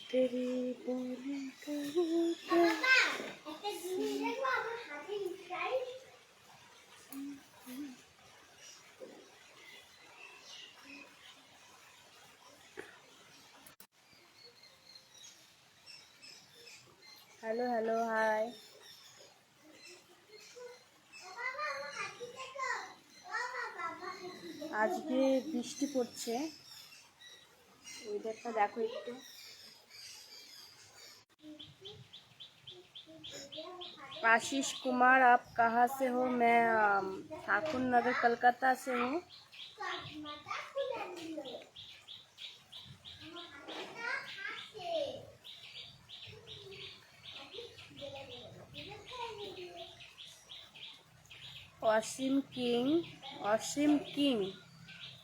तेरी बोली कबूतर हेलो हेलो हाय আজকে বৃষ্টি পড়ছে ওয়েদারটা দেখো একটু आशीष कुमार आप कहाँ से हो मैं ठाकुर नगर कलकत्ता से हूँ অসীম কিং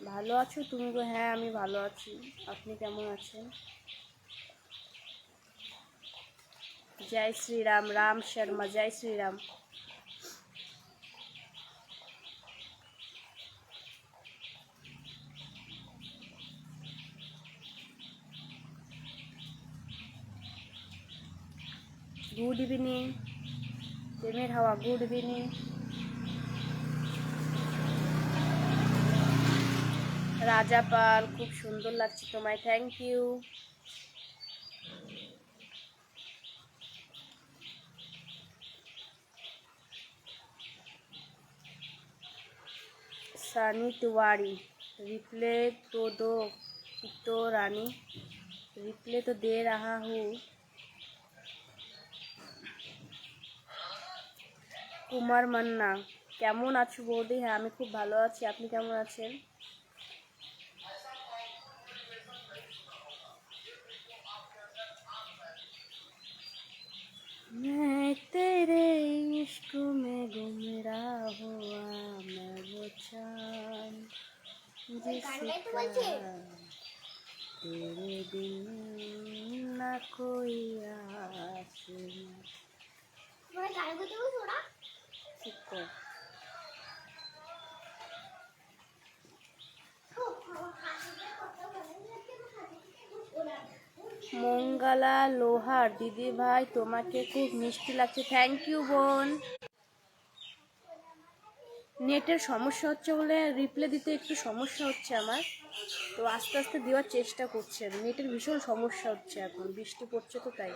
ভালো আছো তুমি গো? হ্যাঁ আমি ভালো আছি, আপনি কেমন আছেন? जय श्री राम। राम शर्मा जय श्री राम। गुड इवनिंग प्रेमेर हावा गुड इवनिंग। राजापाल खूब सुंदर लागছে তোমায়, thank you. Sunny Tiwari replay तो दो तो रानी, रिप्ले तो दे रहा हूँ। कुमार मन्ना কেমন আছো বৌদি? হ্যাঁ আমি খুব ভালো আছি, আপনি কেমন আছেন? मैं तेरे इश्क में गुमराह हुआ, मैं वो चांद जिसका तेरे बिन ना कोई आसमां। ठीक है মঙ্গলা লোহার দিদি ভাই তোমাকে খুব মিষ্টি লাগছে, থ্যাংক ইউ বোন। নেটের সমস্যা হচ্ছে বলে রিপ্লাই দিতে একটু সমস্যা হচ্ছে আমার, তো আস্তে আস্তে দেওয়ার চেষ্টা করছে। নেটের ভীষণ সমস্যা হচ্ছে, এখন বৃষ্টি পড়ছে তো তাই।